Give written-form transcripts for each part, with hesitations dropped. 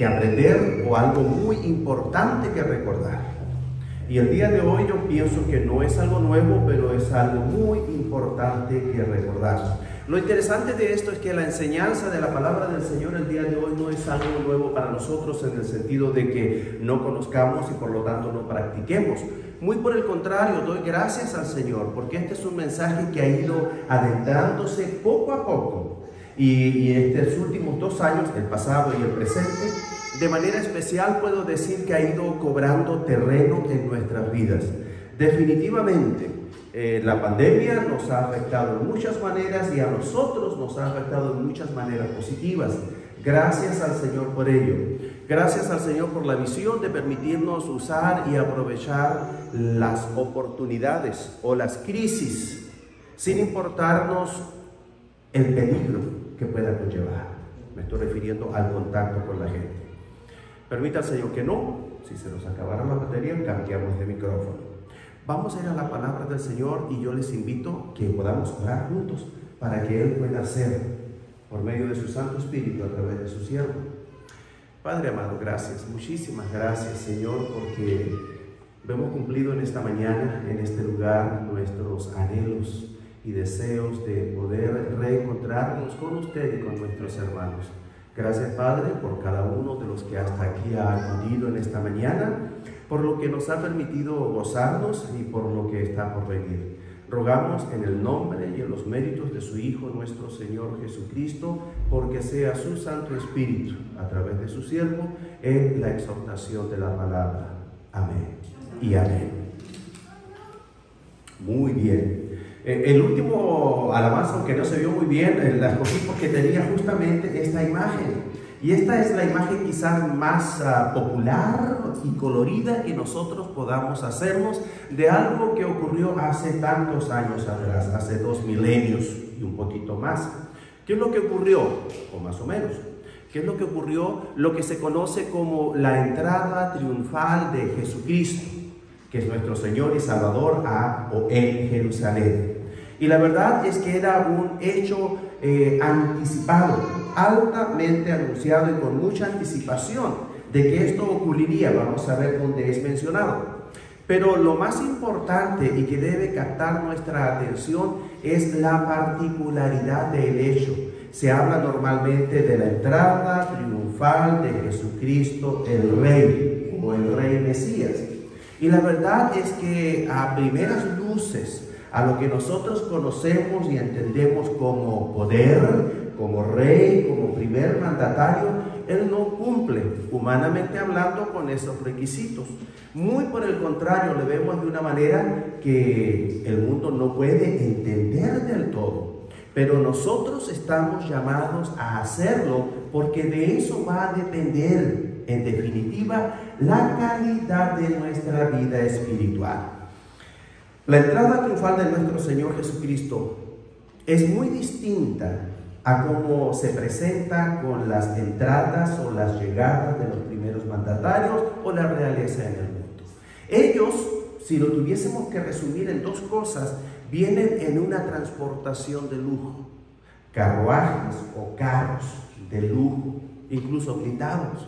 que aprender o algo muy importante que recordar. Y el día de hoy yo pienso que no es algo nuevo, pero es algo muy importante que recordar. Lo interesante de esto es que la enseñanza de la palabra del Señor el día de hoy no es algo nuevo para nosotros en el sentido de que no conozcamos y por lo tanto no practiquemos. Muy por el contrario, doy gracias al Señor porque este es un mensaje que ha ido adentrándose poco a poco. Y estos últimos 2 años, el pasado y el presente, de manera especial puedo decir que ha ido cobrando terreno en nuestras vidas. Definitivamente, la pandemia nos ha afectado en muchas maneras y a nosotros nos ha afectado en muchas maneras positivas. Gracias al Señor por ello. Gracias al Señor por la visión de permitirnos usar y aprovechar las oportunidades o las crisis sin importarnos el peligro que pueda conllevar. Me estoy refiriendo al contacto con la gente. Permita al Señor que no. Si se nos acabara la batería, cambiamos de micrófono. Vamos a ir a la palabra del Señor y yo les invito que podamos orar juntos para que Él pueda hacer por medio de su Santo Espíritu a través de su siervo. Padre amado, gracias, muchísimas gracias, Señor, porque hemos cumplido en esta mañana, en este lugar, nuestros anhelos y deseos de poder reencontrarnos con usted y con nuestros hermanos. Gracias, Padre, por cada uno de los que hasta aquí ha acudido en esta mañana, por lo que nos ha permitido gozarnos y por lo que está por venir. Rogamos en el nombre y en los méritos de su Hijo, nuestro Señor Jesucristo, porque sea su Santo Espíritu, a través de su siervo, en la exhortación de la palabra. Amén y amén. Muy bien. El último alabanza, aunque no se vio muy bien, la escogí porque tenía justamente esta imagen. Y esta es la imagen quizás más popular y colorida que nosotros podamos hacernos de algo que ocurrió hace tantos años atrás, hace 2 milenios y un poquito más. ¿Qué es lo que ocurrió? O más o menos. ¿Qué es lo que ocurrió? Lo que se conoce como la entrada triunfal de Jesucristo, que es nuestro Señor y Salvador en Jerusalén. Y la verdad es que era un hecho anticipado, altamente anunciado y con mucha anticipación de que esto ocurriría. Vamos a ver dónde es mencionado. Pero lo más importante y que debe captar nuestra atención es la particularidad del hecho. Se habla normalmente de la entrada triunfal de Jesucristo el Rey o el Rey Mesías. Y la verdad es que a primeras luces, a lo que nosotros conocemos y entendemos como poder, como rey, como primer mandatario, Él no cumple, humanamente hablando, con esos requisitos. Muy por el contrario, le vemos de una manera que el mundo no puede entender del todo. Pero nosotros estamos llamados a hacerlo porque de eso va a depender, en definitiva, la calidad de nuestra vida espiritual. La entrada triunfal de nuestro Señor Jesucristo es muy distinta a cómo se presenta con las entradas o las llegadas de los primeros mandatarios o la realeza en el mundo. Ellos, si lo tuviésemos que resumir en 2 cosas, vienen en una transportación de lujo, carruajes o carros de lujo, incluso blindados.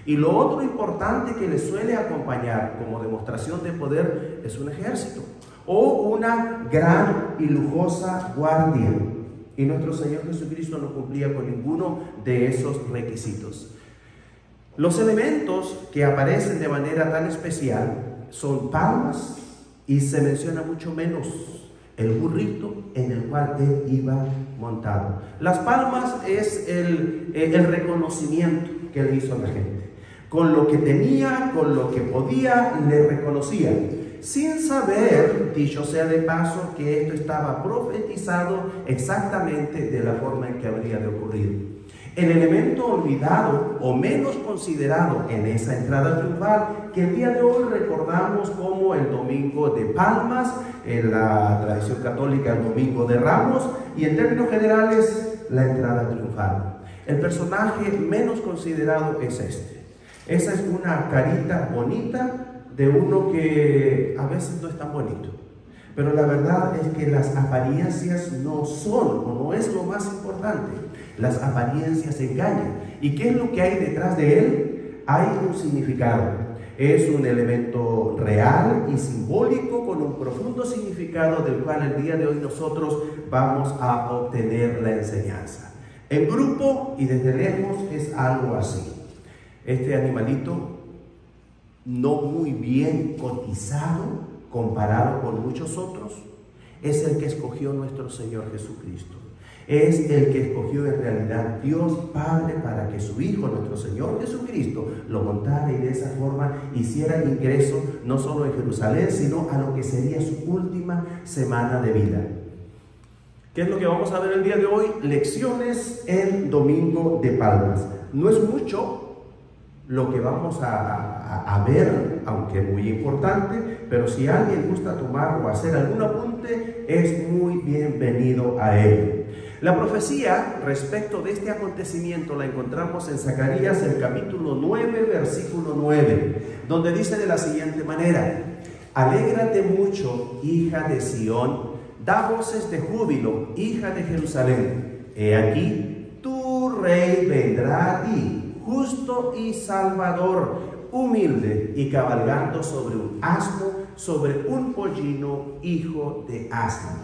Y lo otro importante que les suele acompañar como demostración de poder es un ejército o una gran y lujosa guardia. Y nuestro Señor Jesucristo no cumplía con ninguno de esos requisitos. Los elementos que aparecen de manera tan especial son palmas y se menciona mucho menos el burrito en el cual Él iba montado. Las palmas es el reconocimiento que Él hizo a la gente. Con lo que tenía, con lo que podía, le reconocía, sin saber, dicho sea de paso, que esto estaba profetizado exactamente de la forma en que habría de ocurrir. El elemento olvidado o menos considerado en esa entrada triunfal, que el día de hoy recordamos como el Domingo de Palmas, en la tradición católica el Domingo de Ramos, y en términos generales, la entrada triunfal. El personaje menos considerado es este. Esa es una carita bonita de uno que a veces no es tan bonito. Pero la verdad es que las apariencias no son o no es lo más importante. Las apariencias engañan. ¿Y qué es lo que hay detrás de él? Hay un significado. Es un elemento real y simbólico con un profundo significado del cual el día de hoy nosotros vamos a obtener la enseñanza. En grupo y desde lejos es algo así. Este animalito, no muy bien cotizado comparado con muchos otros, es el que escogió nuestro Señor Jesucristo. Es el que escogió en realidad Dios Padre para que su Hijo, nuestro Señor Jesucristo, lo montara y de esa forma hiciera el ingreso no solo en Jerusalén, sino a lo que sería su última semana de vida. ¿Qué es lo que vamos a ver el día de hoy? Lecciones en Domingo de Palmas. No es mucho lo que vamos a ver, aunque muy importante, pero si alguien gusta tomar o hacer algún apunte, es muy bienvenido a él. La profecía respecto de este acontecimiento la encontramos en Zacarías, el capítulo 9, versículo 9, donde dice de la siguiente manera: alégrate mucho, hija de Sión, da voces de júbilo, hija de Jerusalén. He aquí, tu rey vendrá a ti, justo y salvador, humilde y cabalgando sobre un asno, sobre un pollino, hijo de asna.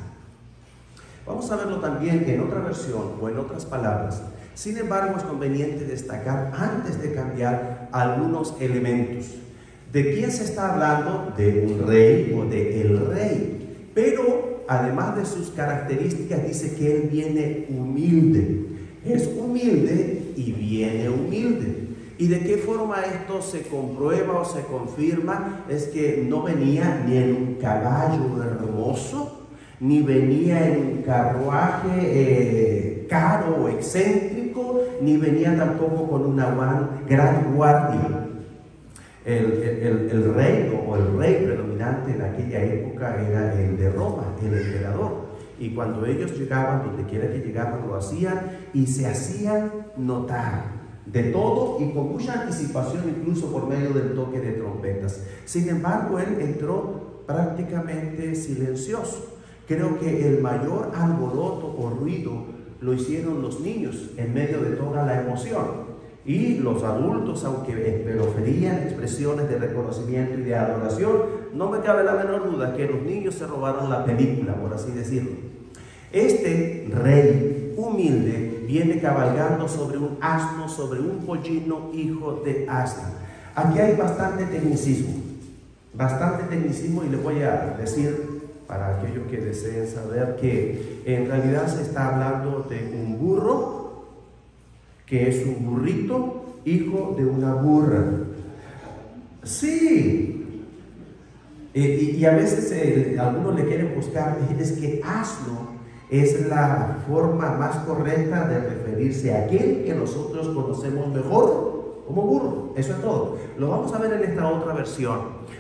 Vamos a verlo también en otra versión o en otras palabras. Sin embargo, es conveniente destacar antes de cambiar algunos elementos. ¿De quién se está hablando? De un rey o de el rey. Pero además de sus características, dice que él viene humilde. Es humilde y viene humilde. ¿Y de qué forma esto se comprueba o se confirma? Es que no venía ni en un caballo hermoso, ni venía en un carruaje caro o excéntrico, ni venía tampoco con una gran guardia. El reino o el rey predominante en aquella época era el de Roma, el emperador. Y cuando ellos llegaban, donde quiera que llegaban, lo hacían y se hacían notar de todo y con mucha anticipación, incluso por medio del toque de trompetas. Sin embargo, él entró prácticamente silencioso. Creo que el mayor alboroto o ruido lo hicieron los niños en medio de toda la emoción. Y los adultos, aunque proferían expresiones de reconocimiento y de adoración, no me cabe la menor duda que los niños se robaron la película, por así decirlo. Este rey humilde viene cabalgando sobre un asno, sobre un pollino, hijo de asna. Aquí hay bastante tecnicismo y le voy a decir para aquellos que deseen saber que en realidad se está hablando de un burro, que es un burrito, hijo de una burra. Sí. Y a veces algunos le quieren buscar, es que asno es la forma más correcta de referirse a aquel que nosotros conocemos mejor como burro. Eso es todo. Lo vamos a ver en esta otra versión.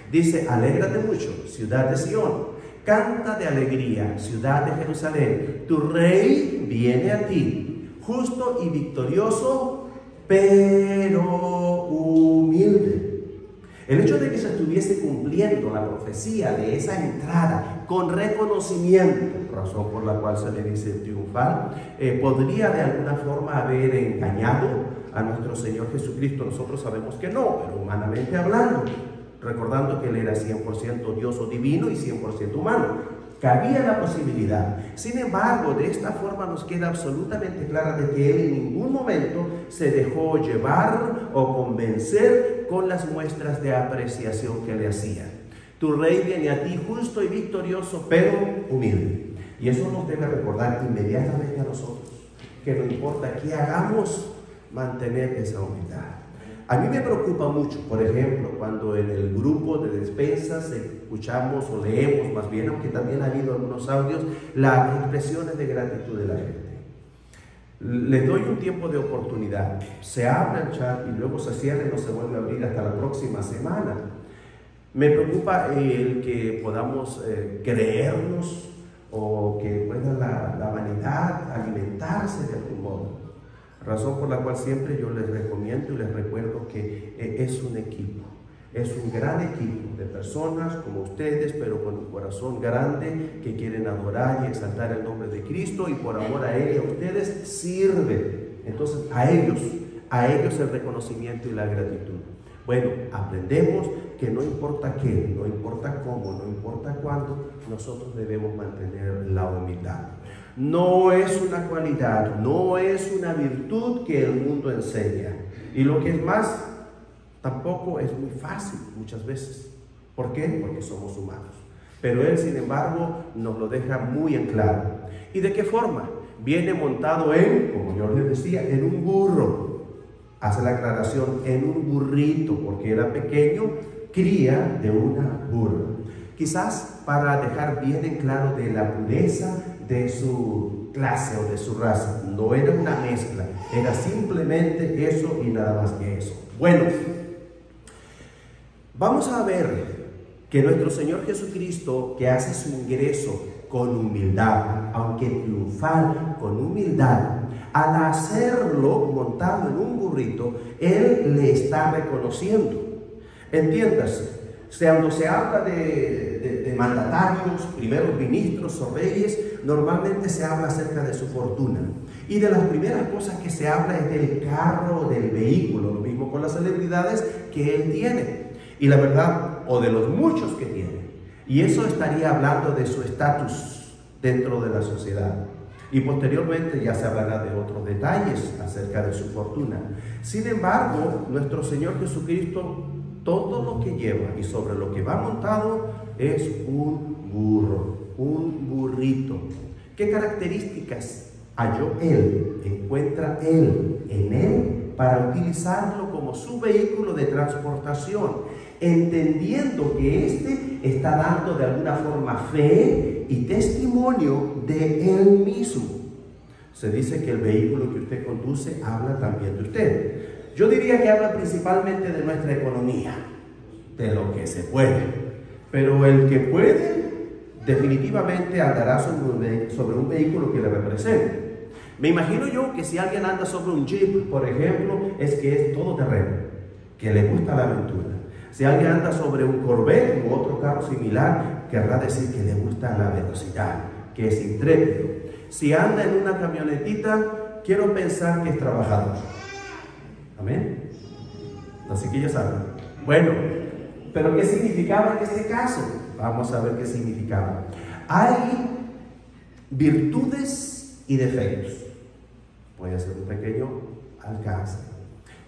Dice: alégrate mucho, ciudad de Sión. Canta de alegría, ciudad de Jerusalén. Tu rey viene a ti, justo y victorioso, pero humilde. El hecho de que se estuviese cumpliendo la profecía de esa entrada con reconocimiento, razón por la cual se le dice triunfal, podría de alguna forma haber engañado a nuestro Señor Jesucristo. Nosotros sabemos que no, pero humanamente hablando, recordando que Él era 100% Dios o divino y 100% humano. Cabía la posibilidad. Sin embargo, de esta forma nos queda absolutamente clara de que Él en ningún momento se dejó llevar o convencer con las muestras de apreciación que le hacían. Tu rey viene a ti justo y victorioso, pero humilde. Y eso nos debe recordar inmediatamente a nosotros que no importa qué hagamos, mantener esa humildad. A mí me preocupa mucho, por ejemplo, cuando en el grupo de despensas escuchamos o leemos, más bien, aunque también ha habido algunos audios, las expresiones de gratitud de la gente. Les doy un tiempo de oportunidad. Se abre el chat y luego se cierra y no se vuelve a abrir hasta la próxima semana. Me preocupa el que podamos creernos o que pueda la vanidad alimentarse de algún modo. Razón por la cual siempre yo les recomiendo y les recuerdo que es un equipo, es un gran equipo de personas como ustedes, pero con un corazón grande que quieren adorar y exaltar el nombre de Cristo y por amor a Él y a ustedes sirve. Entonces a ellos a ellos el reconocimiento y la gratitud. Bueno, aprendemos que no importa qué, no importa cómo, no importa cuándo, nosotros debemos mantener la humildad. No es una cualidad, no es una virtud que el mundo enseña. Y lo que es más, tampoco es muy fácil muchas veces. ¿Por qué? Porque somos humanos. Pero Él, sin embargo, nos lo deja muy en claro. ¿Y de qué forma? Viene montado en, como yo les decía, en un burro. Hace la aclaración, en un burrito, porque era pequeño, cría de una burra. Quizás para dejar bien en claro de la pureza de su clase o de su raza. No era una mezcla, era simplemente eso y nada más que eso. Bueno, vamos a ver que nuestro Señor Jesucristo, que hace su ingreso con humildad, aunque triunfal, con humildad, al hacerlo montado en un burrito, Él le está reconociendo. Entiéndase, cuando se habla de mandatarios, primeros ministros o reyes, normalmente se habla acerca de su fortuna. Y de las primeras cosas que se habla es del carro, del vehículo, lo mismo con las celebridades que él tiene. Y la verdad, o de los muchos que tiene. Y eso estaría hablando de su estatus dentro de la sociedad. Y posteriormente ya se hablará de otros detalles acerca de su fortuna. Sin embargo, nuestro Señor Jesucristo, todo lo que lleva y sobre lo que va montado es un burro, un burrito. ¿Qué características halló Él, encuentra Él en Él para utilizarlo como su vehículo de transportación? Entendiendo que éste está dando de alguna forma fe y testimonio de Él mismo. Se dice que el vehículo que usted conduce habla también de usted. Yo diría que habla principalmente de nuestra economía, de lo que se puede. Pero el que puede, definitivamente andará sobre un vehículo que le represente. Me imagino yo que si alguien anda sobre un Jeep, por ejemplo, es que es todoterreno, que le gusta la aventura. Si alguien anda sobre un Corvette u otro carro similar, querrá decir que le gusta la velocidad, que es intrépido. Si anda en una camionetita, quiero pensar que es trabajador. Amén. Así que ya saben. Bueno, pero ¿qué significaba en este caso? Vamos a ver qué significaba. Hay virtudes y defectos. Voy a hacer un pequeño alcance.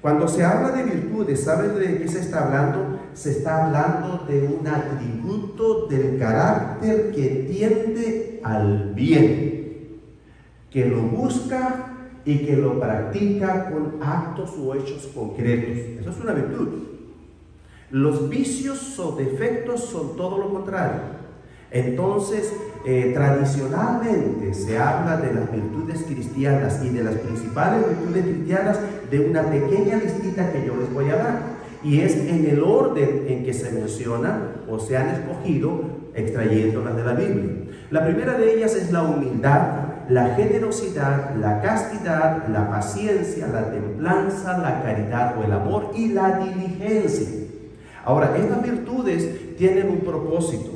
Cuando se habla de virtudes, ¿saben de qué se está hablando? Se está hablando de un atributo del carácter que tiende al bien, que lo busca y que lo practica con actos o hechos concretos. Eso es una virtud. Los vicios o defectos son todo lo contrario. Entonces, tradicionalmente se habla de las virtudes cristianas y de las principales virtudes cristianas de una pequeña listita que yo les voy a dar. Y es en el orden en que se menciona o se han escogido extrayéndolas de la Biblia. La primera de ellas es la humildad, la generosidad, la castidad, la paciencia, la templanza, la caridad o el amor y la diligencia. Ahora, estas virtudes tienen un propósito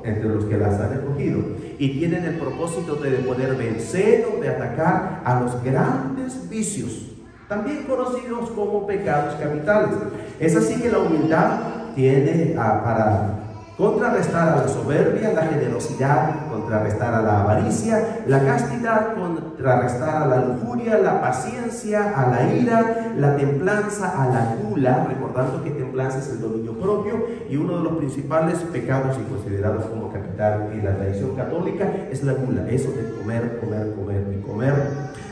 entre los que las han escogido y tienen el propósito de poder vencer o de atacar a los grandes vicios, también conocidos como pecados capitales. Es así que la humildad tiene para contrarrestar a la soberbia, la generosidad, contrarrestar a la avaricia, la castidad, contrarrestar a la lujuria, la paciencia, a la ira, la templanza, a la gula, recordando que templanza es el dominio propio, y uno de los principales pecados y considerados como capital en la tradición católica es la gula, eso de comer, comer, comer y comer.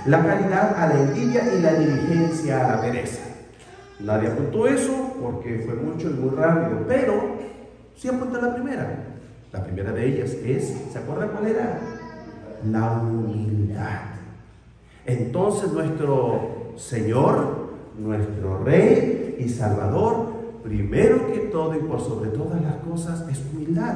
La caridad a la envidia y la diligencia a la pereza. Nadie apuntó eso porque fue mucho y muy rápido, pero sí apunta la primera. La primera de ellas es, ¿se acuerdan cuál era? La humildad. Entonces nuestro Señor, nuestro Rey y Salvador, primero que todo y por sobre todas las cosas, es humildad.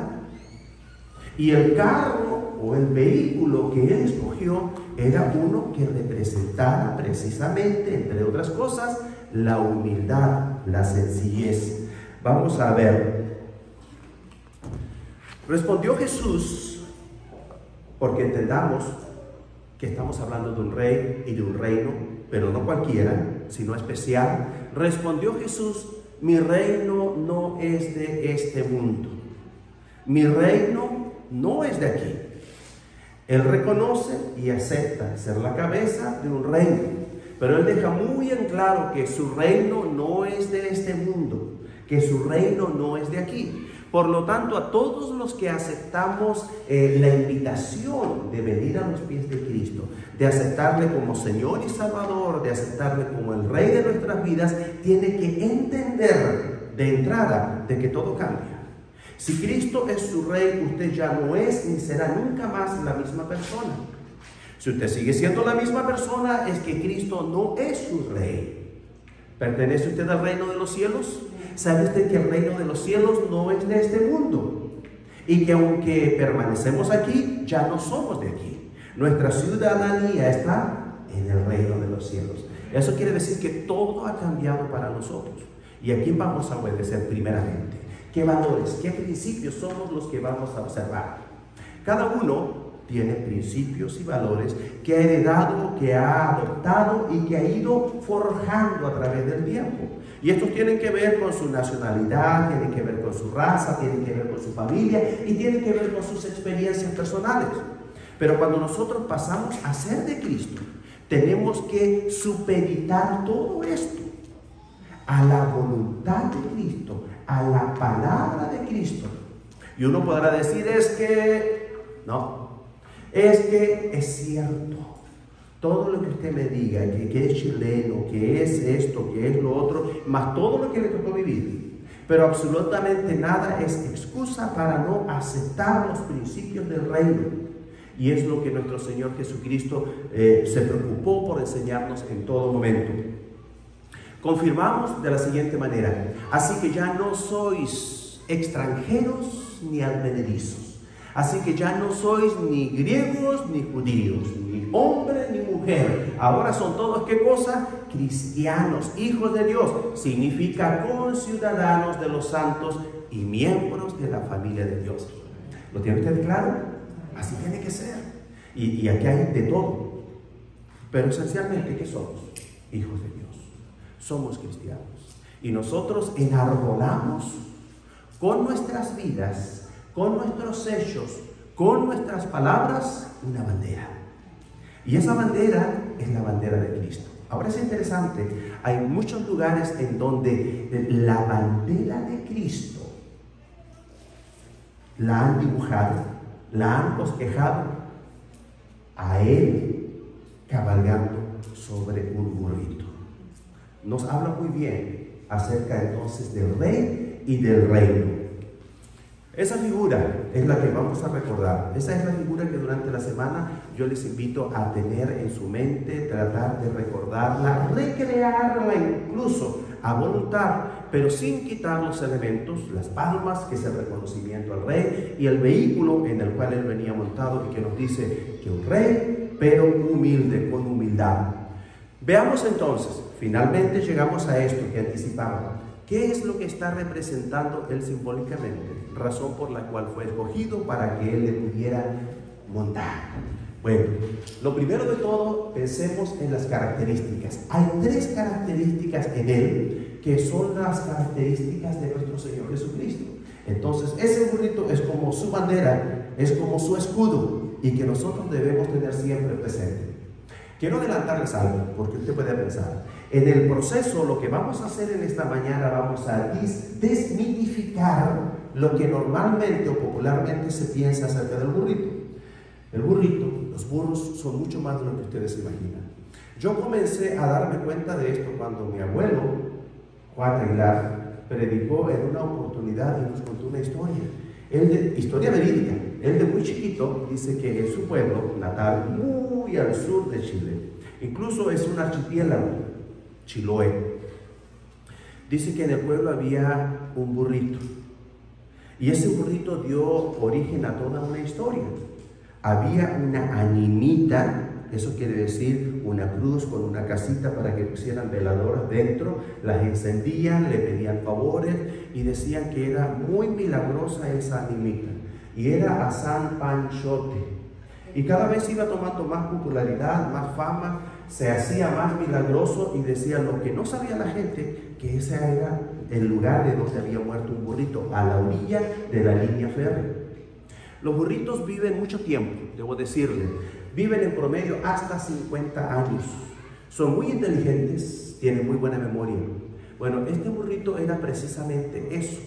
Y el carro o el vehículo que Él escogió era uno que representaba precisamente, entre otras cosas, la humildad, la sencillez. Vamos a ver. Respondió Jesús, porque entendamos que estamos hablando de un rey y de un reino, pero no cualquiera, sino especial, respondió Jesús: mi reino no es de este mundo. Mi reino no es de aquí. Él reconoce y acepta ser la cabeza de un reino, pero él deja muy en claro que su reino no es de este mundo, que su reino no es de aquí. Por lo tanto, a todos los que aceptamos la invitación de venir a los pies de Cristo, de aceptarle como Señor y Salvador, de aceptarle como el Rey de nuestras vidas, tiene que entender de entrada de que todo cambia. Si Cristo es su Rey, usted ya no es ni será nunca más la misma persona. Si usted sigue siendo la misma persona, es que Cristo no es su Rey. ¿Pertenece usted al reino de los cielos? ¿Sabe usted que el reino de los cielos no es de este mundo? Y que aunque permanecemos aquí, ya no somos de aquí. Nuestra ciudadanía está en el reino de los cielos. Eso quiere decir que todo ha cambiado para nosotros. ¿Y a quién vamos a obedecer primeramente? ¿Qué valores, qué principios somos los que vamos a observar? Cada uno tiene principios y valores que ha heredado, que ha adoptado y que ha ido forjando a través del tiempo. Y estos tienen que ver con su nacionalidad, tienen que ver con su raza, tienen que ver con su familia y tienen que ver con sus experiencias personales. Pero cuando nosotros pasamos a ser de Cristo, tenemos que supeditar todo esto a la voluntad de Cristo, a la palabra de Cristo. Y uno podrá decir, es que es cierto. Todo lo que usted me diga, que es chileno, que es esto, que es lo otro, más todo lo que le tocó vivir. Pero absolutamente nada es excusa para no aceptar los principios del reino. Y es lo que nuestro Señor Jesucristo se preocupó por enseñarnos en todo momento. Confirmamos de la siguiente manera: así que ya no sois extranjeros ni advenedizos. Así que ya no sois ni griegos ni judíos, ni hombre ni mujer. Ahora son todos, ¿qué cosa? Cristianos, hijos de Dios. Significa conciudadanos de los santos y miembros de la familia de Dios. ¿Lo tiene usted claro? Así tiene que ser. Y aquí hay de todo. Pero esencialmente, ¿qué somos? Hijos de Dios. Somos cristianos. Y nosotros enarbolamos con nuestras vidas, con nuestros hechos, con nuestras palabras, una bandera. Y esa bandera es la bandera de Cristo. Ahora es interesante, hay muchos lugares en donde la bandera de Cristo la han dibujado, la han bosquejado a Él cabalgando sobre un burrito. Nos habla muy bien acerca entonces del Rey y del reino. Esa figura es la que vamos a recordar. Esa es la figura que durante la semana yo les invito a tener en su mente, tratar de recordarla, recrearla incluso a voluntad, pero sin quitar los elementos, las palmas, que es el reconocimiento al rey, y el vehículo en el cual él venía montado y que nos dice que un rey, pero humilde, con humildad. Veamos entonces, finalmente llegamos a esto que anticipaba. ¿Qué es lo que está representando él simbólicamente? Razón por la cual fue escogido para que él le pudiera montar. Bueno, lo primero de todo, pensemos en las características. Hay 3 características en él que son las características de nuestro Señor Jesucristo. Entonces, ese burrito es como su bandera, es como su escudo, y que nosotros debemos tener siempre presente. Quiero adelantarles algo, porque usted puede pensar. En el proceso, lo que vamos a hacer en esta mañana, vamos a desmitificar lo que normalmente o popularmente se piensa acerca del burrito. El burrito, los burros son mucho más de lo que ustedes imaginan. Yo comencé a darme cuenta de esto cuando mi abuelo, Juan Aguilar, predicó en una oportunidad y nos contó una historia. Historia verídica. Él de muy chiquito dice que en su pueblo natal, muy al sur de Chile, incluso es un archipiélago, Chiloé, dice que en el pueblo había un burrito. Y ese burrito dio origen a toda una historia. Había una animita, eso quiere decir una cruz con una casita para que pusieran veladoras dentro, las encendían, le pedían favores y decían que era muy milagrosa esa animita. Y era a San Panchote. Y cada vez iba tomando más popularidad, más fama, se hacía más milagroso y decía lo que no sabía la gente, que ese era el lugar de donde había muerto un burrito, a la orilla de la línea férrea. Los burritos viven mucho tiempo, debo decirle, viven en promedio hasta 50 años. Son muy inteligentes, tienen muy buena memoria. Bueno, este burrito era precisamente eso.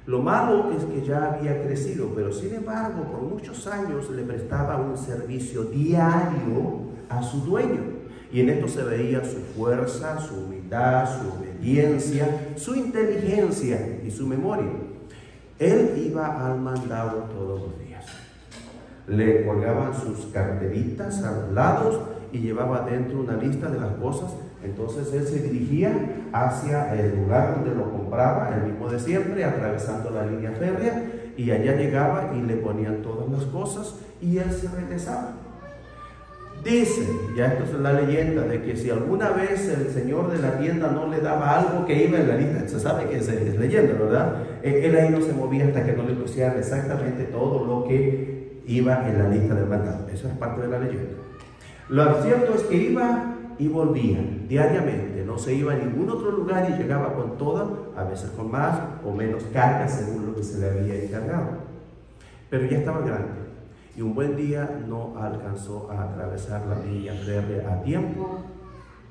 Lo malo es que ya había crecido, pero sin embargo, por muchos años le prestaba un servicio diario a su dueño. Y en esto se veía su fuerza, su humildad, su obediencia, su inteligencia y su memoria. Él iba al mandado todos los días. Le colgaban sus carteritas a los lados y llevaba dentro una lista de las cosas. Entonces él se dirigía hacia el lugar donde lo compraba, el mismo de siempre, atravesando la línea férrea, y allá llegaba y le ponían todas las cosas y él se regresaba. Dice, ya esto es la leyenda, de que si alguna vez el señor de la tienda no le daba algo que iba en la lista, se sabe que es leyenda, ¿verdad? Él ahí no se movía hasta que no le pusieran exactamente todo lo que iba en la lista del mandado. Eso es parte de la leyenda. Lo cierto es que iba y volvía diariamente, no se iba a ningún otro lugar y llegaba con toda, a veces con más o menos carga según lo que se le había encargado. Pero ya estaba grande. Y un buen día no alcanzó a atravesar la línea férrea a tiempo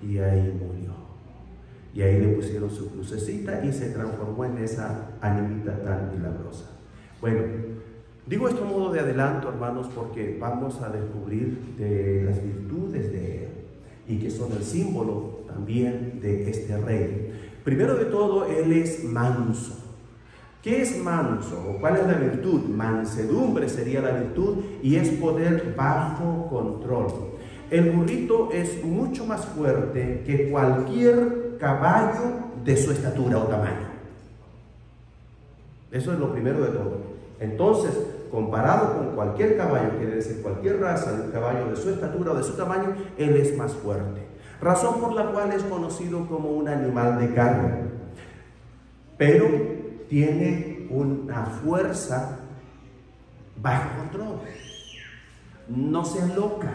y ahí murió. Y ahí le pusieron su crucecita y se transformó en esa animita tan milagrosa. Bueno, digo esto a modo de adelanto, hermanos, porque vamos a descubrir de las virtudes de él y que son el símbolo también de este rey. Primero de todo, él es manso. ¿Qué es manso? ¿O cuál es la virtud? Mansedumbre sería la virtud y es poder bajo control. El burrito es mucho más fuerte que cualquier caballo de su estatura o tamaño. Eso es lo primero de todo. Entonces, comparado con cualquier caballo, quiere decir cualquier raza de caballo de su estatura o de su tamaño, él es más fuerte. Razón por la cual es conocido como un animal de carga. Pero tiene una fuerza bajo control, no se aloca.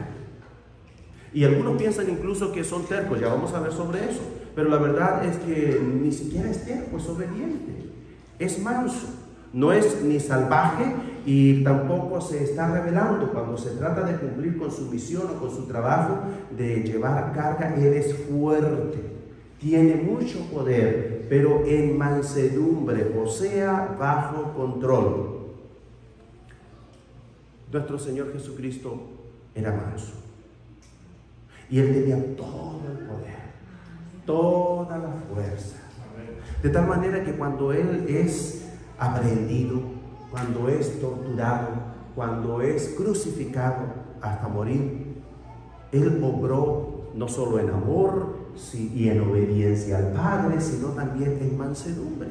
Y algunos piensan incluso que son tercos, ya vamos a ver sobre eso, pero la verdad es que ni siquiera es terco, es obediente, es manso, no es ni salvaje y tampoco se está rebelando. Cuando se trata de cumplir con su misión o con su trabajo de llevar carga, él es fuerte. Tiene mucho poder, pero en mansedumbre, o sea, bajo control. Nuestro Señor Jesucristo era manso. Y Él tenía todo el poder, toda la fuerza. De tal manera que cuando Él es aprehendido, cuando es torturado, cuando es crucificado hasta morir, Él obró no solo en amor y en obediencia al Padre, sino también en mansedumbre.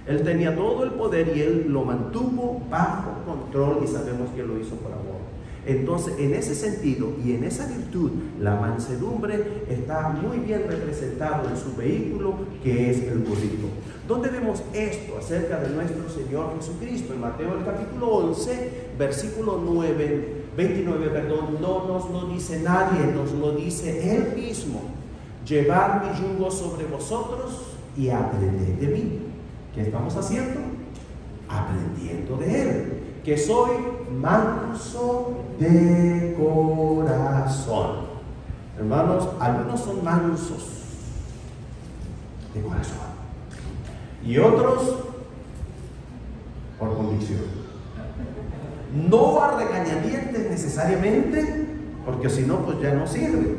Él tenía todo el poder y Él lo mantuvo bajo control y sabemos que lo hizo por amor. Entonces, en ese sentido y en esa virtud, la mansedumbre está muy bien representado en su vehículo, que es el burrito. ¿Dónde vemos esto acerca de nuestro Señor Jesucristo? En Mateo el capítulo 11, versículo 29, no nos lo dice nadie, nos lo dice Él mismo. Llevad mi yugo sobre vosotros y aprended de mí. ¿Qué estamos haciendo? Aprendiendo de Él. Que soy manso de corazón. Hermanos, algunos son mansos de corazón y otros por convicción. No a regañadientes necesariamente, porque si no, pues ya no sirve,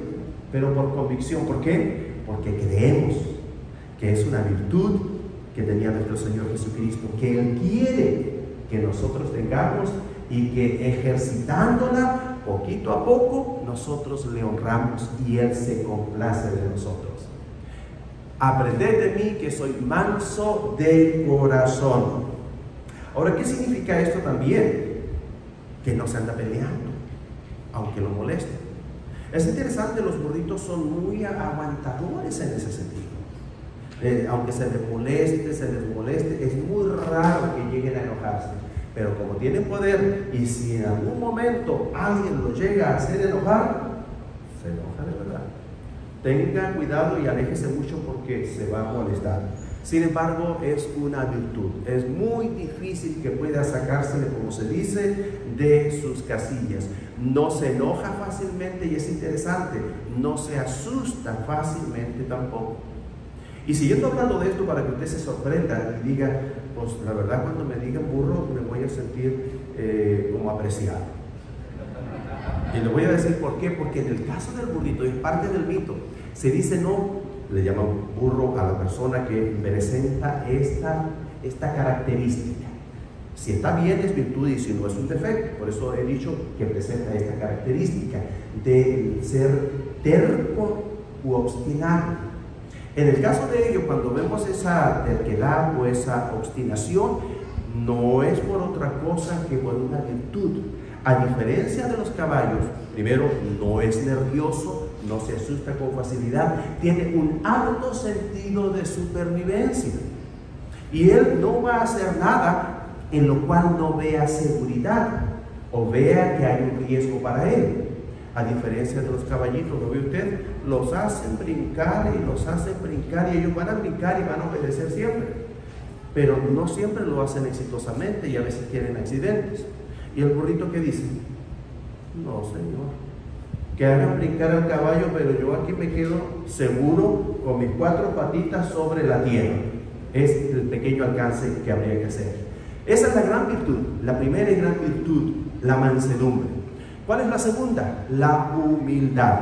pero por convicción. ¿Por qué? Porque creemos que es una virtud que tenía nuestro Señor Jesucristo, que Él quiere que nosotros tengamos y que ejercitándola poquito a poco nosotros le honramos y Él se complace de nosotros. Aprended de mí que soy manso de corazón. Ahora, ¿qué significa esto también? Que no se anda peleando, aunque lo moleste. Es interesante, los burritos son muy aguantadores en ese sentido. Aunque se les moleste, es muy raro que lleguen a enojarse. Pero como tienen poder, y si en algún momento alguien lo llega a hacer enojar, se enoja de verdad. Tenga cuidado y aléjese mucho porque se va a molestar. Sin embargo, es una virtud. Es muy difícil que pueda sacársele, como se dice, de sus casillas. No se enoja fácilmente y es interesante, no se asusta fácilmente tampoco. Y siguiendo hablando de esto para que usted se sorprenda y diga, pues la verdad cuando me digan burro me voy a sentir como apreciado. Y le voy a decir por qué, porque en el caso del burrito, es parte del mito, se dice no, le llaman burro a la persona que presenta esta característica. Si está bien es virtud y si no es un defecto. Por eso he dicho que presenta esta característica de ser terco u obstinado. En el caso de ello, cuando vemos esa terquedad o esa obstinación, no es por otra cosa que por una virtud. A diferencia de los caballos, primero, no es nervioso, no se asusta con facilidad, tiene un alto sentido de supervivencia. Y él no va a hacer nada en lo cual no vea seguridad o vea que hay un riesgo para él. A diferencia de los caballitos, ¿lo ve usted? Los hacen brincar y los hacen brincar y ellos van a brincar y van a obedecer siempre. Pero no siempre lo hacen exitosamente y a veces tienen accidentes. ¿Y el burrito qué dice? No, señor. Que hagan brincar al caballo, pero yo aquí me quedo seguro con mis 4 patitas sobre la tierra. Es el pequeño alcance que habría que hacer. Esa es la gran virtud. La primera y gran virtud, la mansedumbre. ¿Cuál es la segunda? La humildad.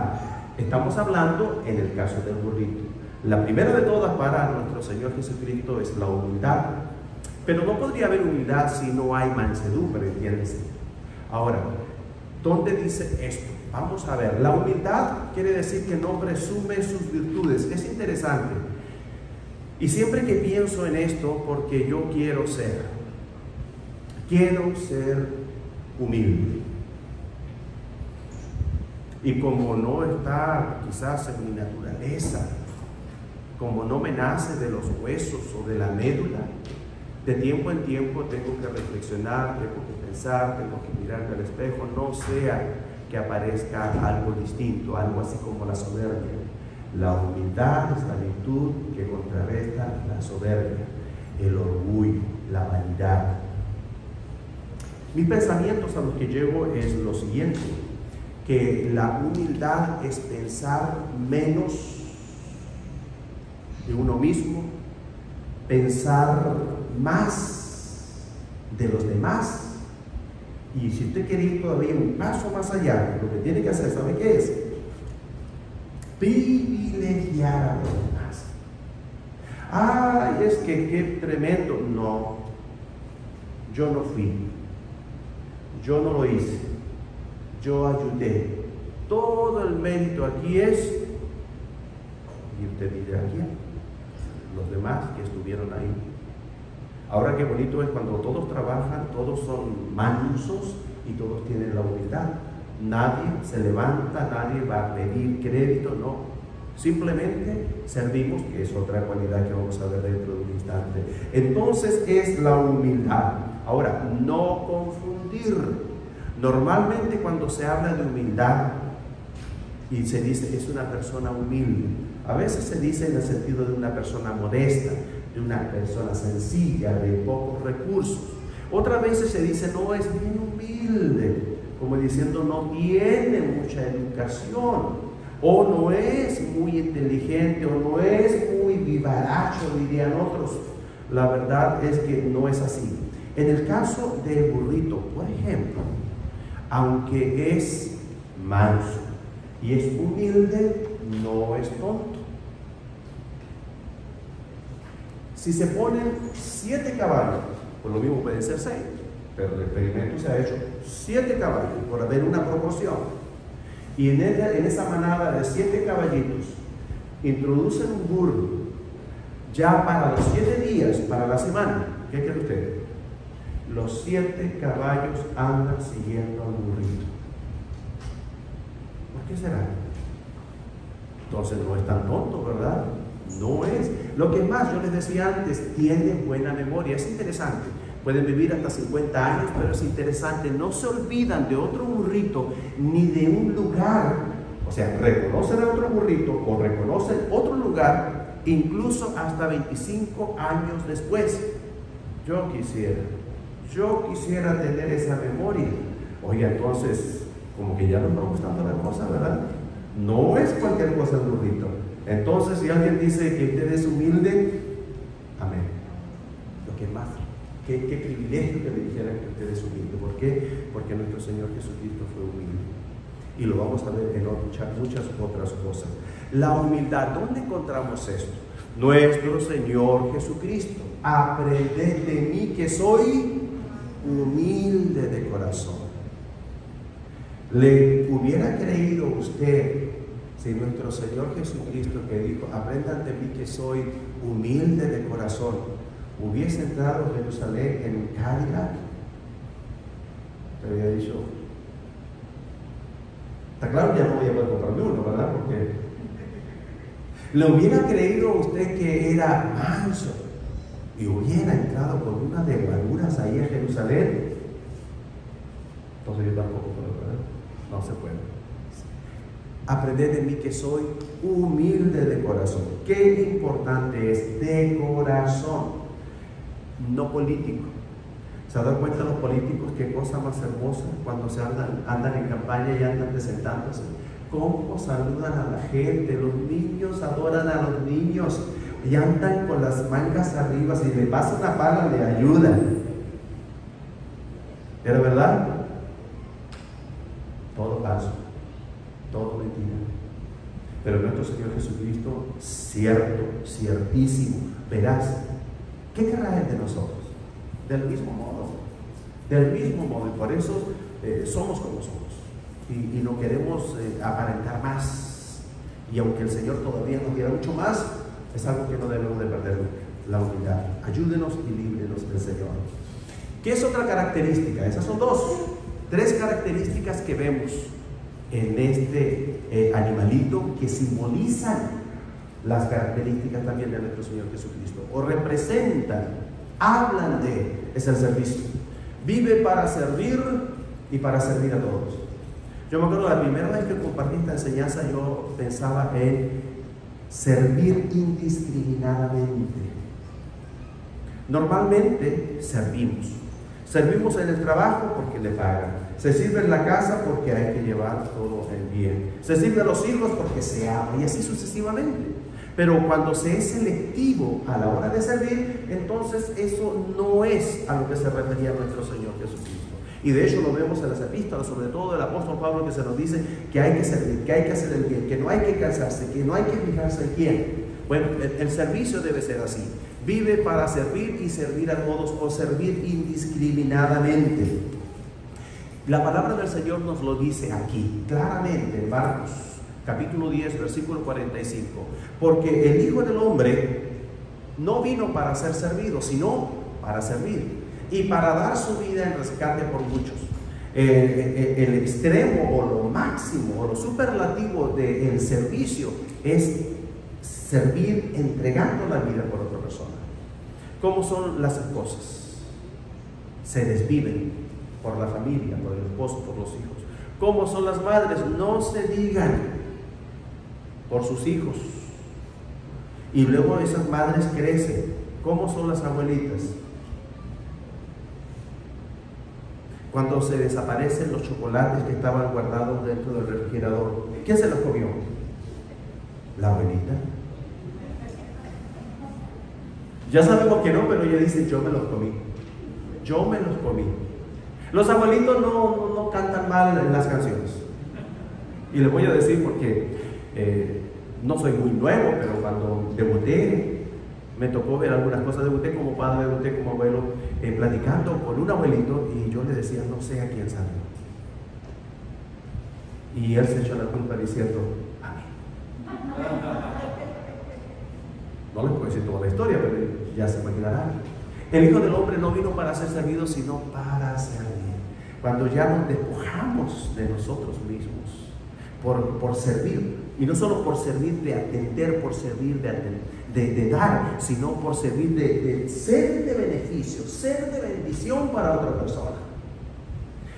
Estamos hablando en el caso del burrito. La primera de todas para nuestro Señor Jesucristo es la humildad. Pero no podría haber humildad si no hay mansedumbre, ¿entiendes? Ahora, ¿dónde dice esto? Vamos a ver. La humildad quiere decir que no presume sus virtudes. Es interesante. Y siempre que pienso en esto, porque yo quiero ser humilde. Y como no está quizás en mi naturaleza, como no me nace de los huesos o de la médula, de tiempo en tiempo tengo que reflexionar, tengo que pensar, tengo que mirarme al espejo, no sea que aparezca algo distinto, algo así como la soberbia. La humildad es la virtud que contrarresta la soberbia, el orgullo, la vanidad. Mis pensamientos a los que llego es lo siguiente, que la humildad es pensar menos de uno mismo, pensar más de los demás. Y si usted quiere ir todavía un paso más allá, lo que tiene que hacer, ¿sabe qué es? Privilegiar a los demás. Ay, es que qué tremendo. No, yo no fui, yo no lo hice, yo ayudé. Todo el mérito aquí es, y usted dirá, ¿quién? Los demás que estuvieron ahí. Ahora qué bonito es cuando todos trabajan, todos son mansos y todos tienen la humildad. Nadie se levanta, nadie va a pedir crédito, no. Simplemente servimos, que es otra cualidad que vamos a ver dentro de un instante. Entonces es la humildad. Ahora, no confundir. Normalmente cuando se habla de humildad y se dice es una persona humilde, a veces se dice en el sentido de una persona modesta, de una persona sencilla, de pocos recursos. Otras veces se dice no, es bien humilde, como diciendo no tiene mucha educación, o no es muy inteligente, o no es muy vivaracho, dirían otros. La verdad es que no es así. En el caso del burrito, por ejemplo, aunque es manso y es humilde, no es tonto. Si se ponen 7 caballos, pues lo mismo pueden ser 6, pero el experimento se ha hecho 7 caballos, por haber una proporción. Y en esa manada de 7 caballitos, introducen un burro, ya para los 7 días, para la semana. ¿Qué cree usted? Los 7 caballos andan siguiendo al burrito. ¿Por qué será? Entonces no es tan tonto, ¿verdad? No es. Lo que más, yo les decía antes, tiene buena memoria. Es interesante. Pueden vivir hasta 50 años, pero es interesante. No se olvidan de otro burrito ni de un lugar O sea, reconocen a otro burrito o reconocen otro lugar, incluso hasta 25 años después. Yo quisiera tener esa memoria. Oiga, entonces, como que ya nos va gustando la cosa, ¿verdad? No es cualquier cosa el burrito. Entonces, si alguien dice que usted es humilde, amén. Lo que más, qué privilegio que le dijeran que usted es humilde. ¿Por qué? Porque nuestro Señor Jesucristo fue humilde. Y lo vamos a ver en muchas otras cosas. La humildad, ¿dónde encontramos esto? Nuestro Señor Jesucristo. Aprended de mí que soy humilde de corazón. ¿Le hubiera creído usted si nuestro Señor Jesucristo, que dijo, aprendan de mí que soy humilde de corazón, hubiese entrado a Jerusalén en un Cadillac? Te había dicho, está claro que ya no voy a poder comprarme uno, ¿verdad? Porque ¿le hubiera creído usted que era manso y hubiera entrado con unas devaluras ahí a Jerusalén? Entonces yo tampoco puedo, ¿verdad? No se puede. Aprended de mí que soy humilde de corazón. Qué importante es de corazón, no político. ¿Se dan cuenta los políticos qué cosa más hermosa cuando se andan en campaña y andan presentándose? ¿Cómo saludan a la gente? Los niños adoran a los niños y andan con las mangas arriba. Si le pasa una pala, le ayudan. ¿Era verdad? Todo falso, todo mentira. Pero nuestro Señor Jesucristo, cierto, ciertísimo, veraz. ¿Qué querrá Él de nosotros? Del mismo modo, y por eso somos como somos, y no queremos aparentar más, y aunque el Señor todavía nos diera mucho más, es algo que no debemos de perder nunca, la humildad. Ayúdenos y líbrenos del Señor. ¿Qué es otra característica? Esas son tres características que vemos en este animalito, que simbolizan las características también de nuestro Señor Jesucristo, o representan, hablan de, es el servicio. Vive para servir y para servir a todos. Yo me acuerdo la primera vez que compartí esta enseñanza, yo pensaba en servir indiscriminadamente. Normalmente servimos en el trabajo porque le pagan, se sirve en la casa porque hay que llevar todo el bien, se sirve a los hijos porque se ama, y así sucesivamente. Pero cuando se es selectivo a la hora de servir, entonces eso no es a lo que se refería nuestro Señor Jesucristo. Y de hecho lo vemos en las epístolas, sobre todo del apóstol Pablo, que se nos dice que hay que servir, que hay que hacer el bien, que no hay que cansarse, que no hay que fijarse en quién. Bueno, el servicio debe ser así. Vive para servir y servir a todos, o servir indiscriminadamente. La palabra del Señor nos lo dice aquí, claramente, en Marcos capítulo 10, versículo 45. Porque el Hijo del Hombre no vino para ser servido, sino para servir y para dar su vida en rescate por muchos. El extremo, o lo máximo, o lo superlativo del servicio es servir entregando la vida por otra persona. ¿Cómo son las esposas? Se desviven por la familia, por el esposo, por los hijos. ¿Cómo son las madres? No se digan, por sus hijos. Y luego esas madres crecen. ¿Cómo son las abuelitas? Cuando se desaparecen los chocolates que estaban guardados dentro del refrigerador, ¿quién se los comió? La abuelita. Ya sabemos que no, pero ella dice, yo me los comí. Yo me los comí. Los abuelitos no cantan mal en las canciones. Y les voy a decir porque no soy muy nuevo, pero cuando debuté, me tocó ver algunas cosas. Debuté como padre, debuté como abuelo, platicando con un abuelito, y yo le decía, no sé a quién salió. Y él se echó la culpa diciendo, a mí. No les puedo decir toda la historia, pero ya se imaginarán. El Hijo del Hombre no vino para ser servido, sino para servir. Cuando ya nos despojamos de nosotros mismos por servir, y no solo por servir de atender, por servir de dar, sino por servir de ser de beneficio, ser de bendición para otra persona.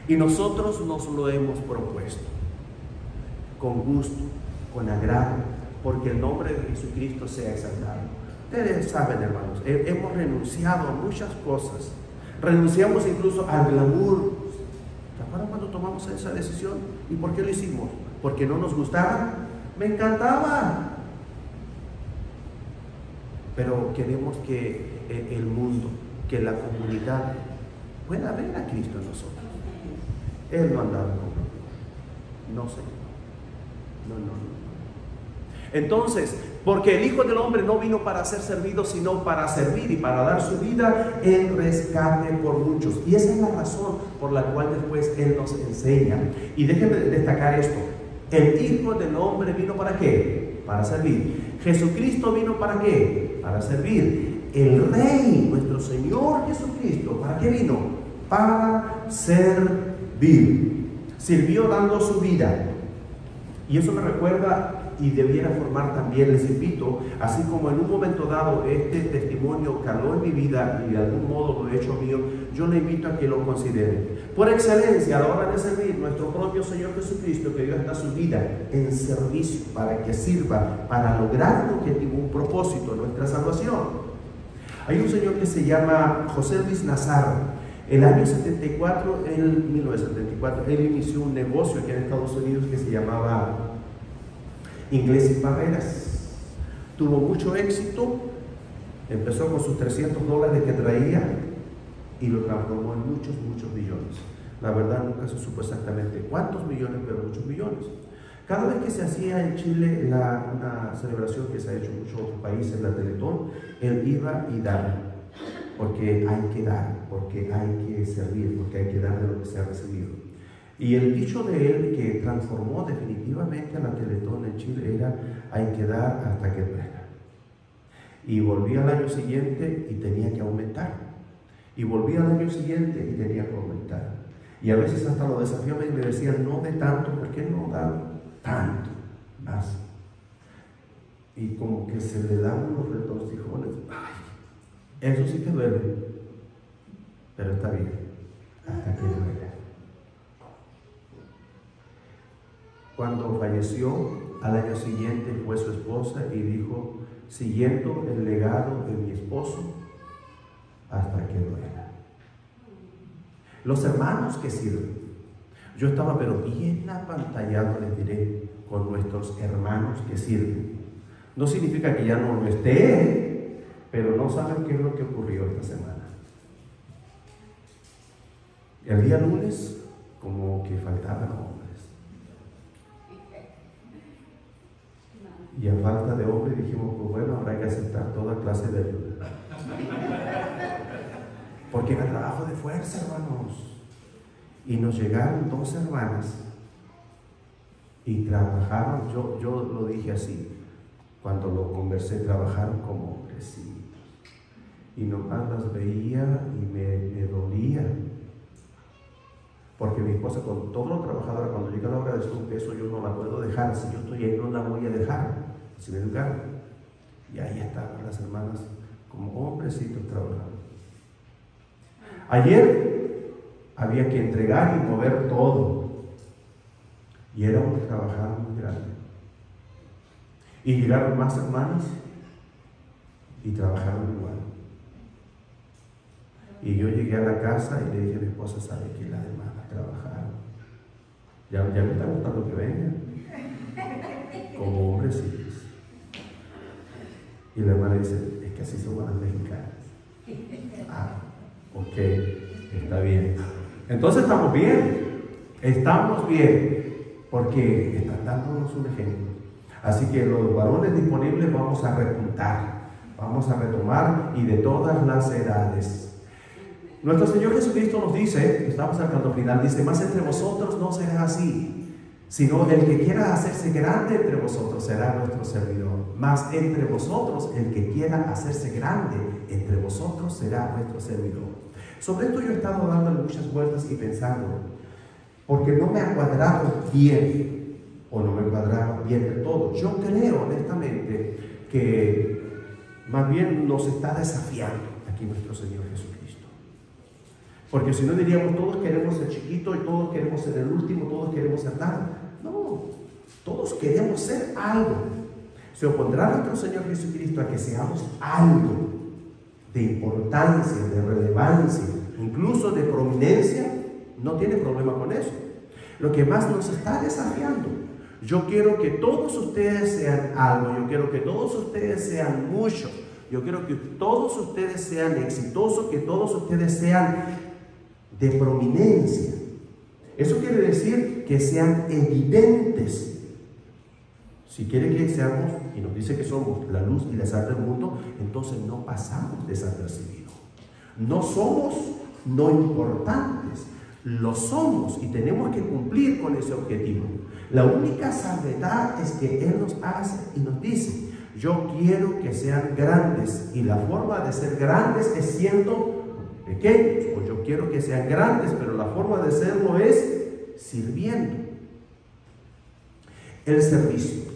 Y nosotros nos lo hemos propuesto. con gusto, con agrado, porque el nombre de Jesucristo sea exaltado. Ustedes saben, hermanos, hemos renunciado a muchas cosas. Renunciamos incluso al glamour. ¿Se acuerdan cuando tomamos esa decisión? ¿Y por qué lo hicimos? ¿Porque no nos gustaba? Me encantaba. Pero queremos que el mundo, que la comunidad pueda ver a Cristo en nosotros. Él no andaba con nosotros. No, Señor. No. Entonces, porque el Hijo del Hombre no vino para ser servido, sino para servir y para dar su vida en rescate por muchos. Y esa es la razón por la cual después Él nos enseña. Y déjenme destacar esto. El Hijo del Hombre vino ¿para qué? Para servir. Jesucristo vino ¿para qué? Para servir. El Rey, nuestro Señor Jesucristo, ¿para qué vino? Para servir. Sirvió dando su vida. Y eso me recuerda y debiera formar también, les invito, así como en un momento dado este testimonio caló en mi vida y de algún modo lo he hecho mío, yo le invito a que lo consideren. Por excelencia, a la hora de servir, nuestro propio Señor Jesucristo, que dio hasta su vida en servicio para que sirva, para lograr un objetivo, un propósito, nuestra salvación. Hay un señor que se llama José Luis Nazar. El año 1974, él inició un negocio aquí en Estados Unidos que se llamaba Ingleses y Barreras. Tuvo mucho éxito, empezó con sus $300 que traía y lo transformó en muchos millones. La verdad nunca se supo exactamente cuántos millones, pero muchos millones. Cada vez que se hacía en Chile una celebración que se ha hecho en muchos otros países, la Teletón, él iba y daba, porque hay que dar, porque hay que servir, porque hay que dar de lo que se ha recibido. Y el dicho de él que transformó definitivamente a la Teletón en Chile era: hay que dar hasta que duela. Y volvía al año siguiente y tenía que aumentar. Y volvía al año siguiente y tenía que aumentar. Y a veces hasta lo desafiaban y le decían: no de tanto, ¿por qué no da tanto más? Y como que se le dan unos retorcijones. Ay, eso sí que duele, pero está bien, hasta que duele. Cuando falleció, al año siguiente fue su esposa y dijo: siguiendo el legado de mi esposo, hasta que duela. Los hermanos que sirven. Yo estaba pero bien apantallado, les diré, con nuestros hermanos que sirven. No significa que ya no lo esté, pero no saben qué es lo que ocurrió esta semana. El día lunes, como que faltaban hombres. Y a falta de hombres dijimos: pues bueno, habrá que aceptar toda clase de ayuda. Porque era trabajo de fuerza, hermanos. Y nos llegaron 2 hermanas y trabajaron, yo lo dije así, cuando lo conversé, trabajaron como hombrecitos. Y nomás las veía y me dolía. Porque mi esposa, con todo lo trabajadora, cuando llega la hora de su peso, yo no la puedo dejar. Si yo estoy ahí, no la voy a dejar. Si me educaron. Y ahí estaban las hermanas como hombrecitos trabajando. Ayer había que entregar y mover todo. Y era un trabajar muy grande. Y llegaron más hermanos y trabajaron igual. Y yo llegué a la casa y le dije a mi esposa: ¿sabe que las hermanas trabajaron? Ya me está gustando que vengan. Como hombrecitos. Y la hermana dice: es que así somos las mexicanas. Ah, ok, está bien. Entonces estamos bien, porque están dándonos un ejemplo. Así que los varones disponibles vamos a repuntar, vamos a retomar, y de todas las edades. Nuestro Señor Jesucristo nos dice, estamos sacando final, dice: más entre vosotros no será así, sino el que quiera hacerse grande entre vosotros será nuestro servidor. Más entre vosotros, el que quiera hacerse grande entre vosotros será nuestro servidor. Sobre esto yo he estado dándole muchas vueltas y pensando, porque no me ha cuadrado bien, o no me cuadraba bien del todo. Yo creo honestamente que más bien nos está desafiando aquí nuestro Señor Jesucristo. Porque si no diríamos: todos queremos ser chiquitos y todos queremos ser el último, todos queremos ser nada. No, Todos queremos ser algo. ¿Se opondrá nuestro Señor Jesucristo a que seamos algo de importancia, de relevancia, incluso de prominencia? No tiene problema con eso. Lo que más nos está desafiando: yo quiero que todos ustedes sean algo, yo quiero que todos ustedes sean mucho, yo quiero que todos ustedes sean exitosos, que todos ustedes sean de prominencia. Eso quiere decir que sean evidentes. Si quiere que seamos, y nos dice que somos la luz y la sal del mundo, entonces no pasamos desapercibidos. No somos no importantes, lo somos y tenemos que cumplir con ese objetivo. La única salvedad es que Él nos hace y nos dice: yo quiero que sean grandes, y la forma de ser grandes es siendo pequeños, o yo quiero que sean grandes, pero la forma de serlo es sirviendo. El servicio.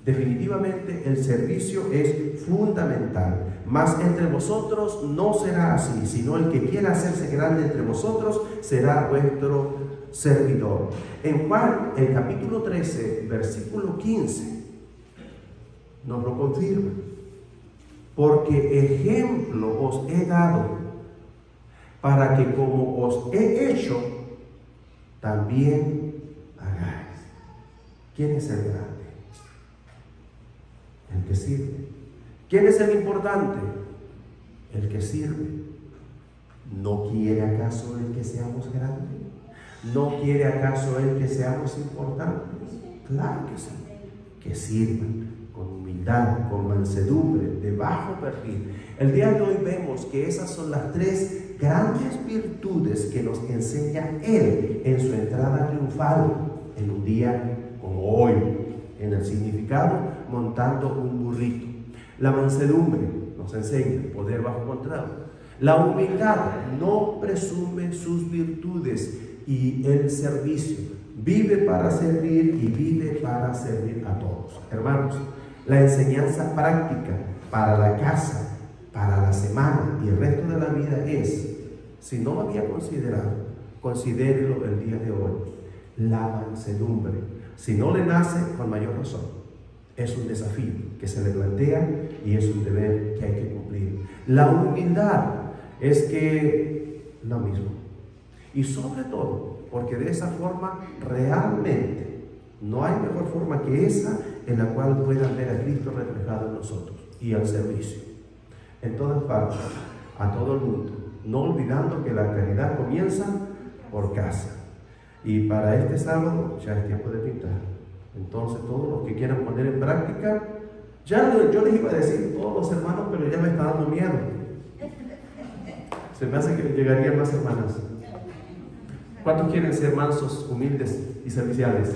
Definitivamente el servicio es fundamental. Mas entre vosotros no será así, sino el que quiera hacerse grande entre vosotros será vuestro servidor. En Juan, el capítulo 13, versículo 15, nos lo confirma. Porque ejemplo os he dado, para que como os he hecho, también hagáis. ¿Quién es el grande? El que sirve. ¿Quién es el importante? El que sirve. ¿No quiere acaso el que seamos grandes? ¿No quiere acaso el que seamos importantes? Claro que sí. Que sirvan con humildad, con mansedumbre, de bajo perfil. El día de hoy vemos que esas son las tres grandes virtudes que nos enseña Él en su entrada triunfal en un día como hoy, en el significado montando un burrito. La mansedumbre nos enseña poder bajo control. La humildad no presume sus virtudes, y el servicio vive para servir y vive para servir a todos. Hermanos, la enseñanza práctica para la casa, para la semana y el resto de la vida es, si no lo había considerado, considérelo el día de hoy: la mansedumbre. Si no le nace, con mayor razón, es un desafío que se le plantea y es un deber que hay que cumplir. La humildad es que lo mismo, y sobre todo porque de esa forma realmente no hay mejor forma que esa en la cual puedan ver a Cristo reflejado en nosotros, y al servicio en todas partes, a todo el mundo, no olvidando que la caridad comienza por casa. Y para este sábado ya es tiempo de pintar. Entonces todos los que quieran poner en práctica, yo les iba a decir todos los hermanos, pero ya me está dando miedo. Se me hace que llegarían más hermanas. ¿Cuántos quieren ser mansos, humildes y serviciales?